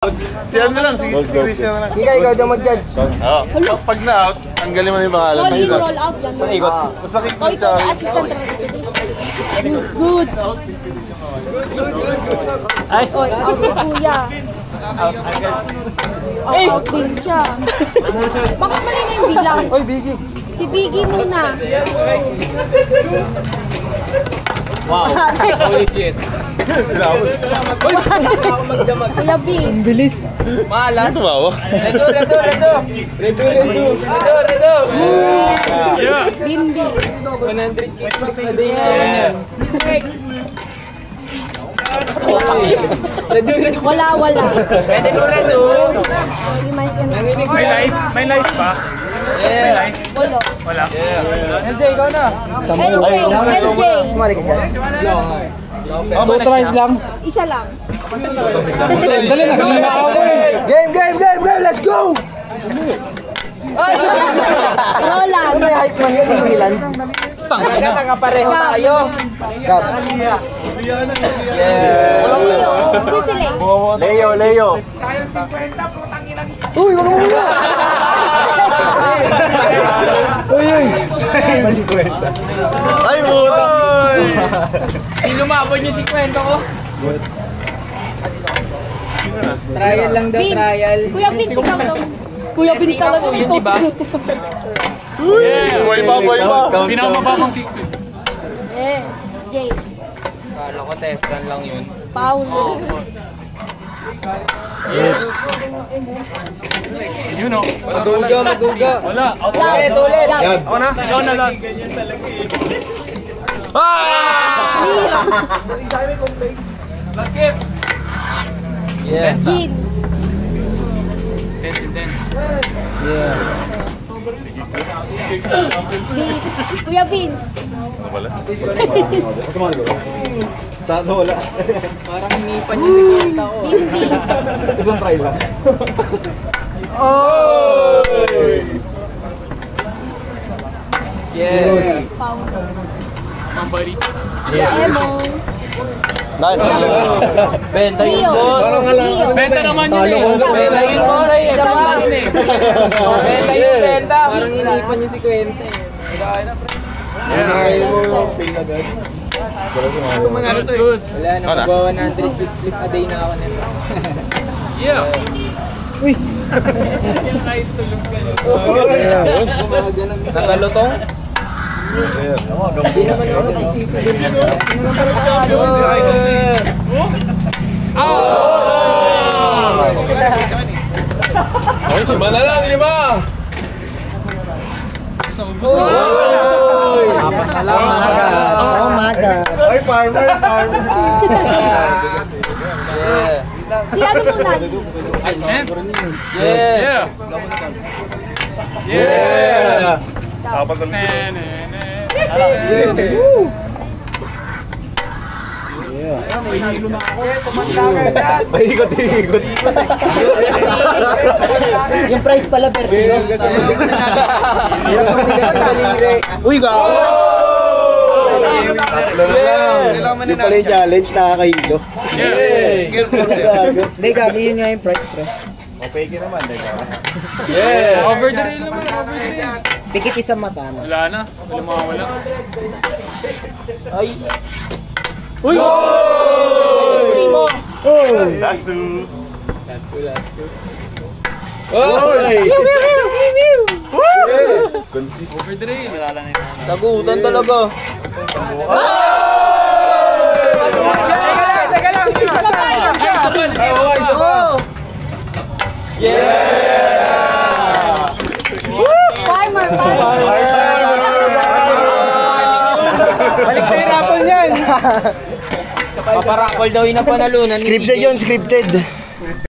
Si ano lang, si Christian na lang. Kika, ikaw daw mag-judge. Oo. Pag na-out, tanggalin mo na yung pangalan. Roll in, roll out. Yan. Sa ikot. Masakit O, mo ikaw, siya. assistant. Good. Ay! O, out ni Kuya. Out din siya. Bakit mali na yung bilang? Oy, Biggie! Si Biggie muna. Wow! Holy shit! Kuya B. Ang bilis! Malas! Ito ba ako? Redo! Bimbi. 100 kickbacks a day. Wala. Pwede mo Redo! May life ba? May life? Wala. LJ, ikaw na! LJ. Sumali ka dyan. Two tries lang. Isa lang. Dali na, kanina ako eh. Game! Let's go! Roland. Ano may hype man yun? Hindi ko nilan. Talaga, pareho tayo. Cut. Leo. Sisile. Leo. Uy, wag mo muna! Uy! Ay, puta! Lumabon yung si kwento ko. Trial lang daw, Vince. trial. Kuya Vince, ikaw daw. Kuya Vince talaga yun, di ba? Boy pa! Pinamababang kick. Jay. Kala ko test run lang yun. Paulo. Yun o. Maduga. Wala. Out. Ulit. Yan. Ako na. Ikaw na last. Bakit? Yeah. Jean. Intense. Yeah. Kuya Vince. Wala. Parang hinipan yung sikwenta ko. Bimbi. Isang try lang. Oh! Yeah. Paulo. Mambari. Emo. Benta yun, Leo. boss. Leo. Benta naman yun eh. Benta yun, boss. Benta naman yun eh. Benta yun, benta. Parang hinipan yung sikwenta eh. Manalo to eh. Wala na, magwa 100 click a day na ako nito. Yeah. Uy! Nagalutong? Hindi naman ako nagsisipin. Lima na lang, 5! Apat na lang, magat. Oh, magat. Ay, farmer! Si ano muna? Yeah. Apat na lang. Paikot. Yung price pala, Bertino. Uy, gawa! Yung pala yung challenge, nakakahilo. Hindi, gabi yun nga yung price, pre. Mapeke naman, teka. Over the rail naman. Over the rail. Pikit isang mata, no? Wala na. Wala mawawala. Ay! Uy! Primo! Last two! Consist. Over the rail. Wala na yun. Tagutan talaga. Teka lang! Farmer. Balik na yung rapol niyan! Paparakol daw yung napanalunan. Scripted yun, scripted.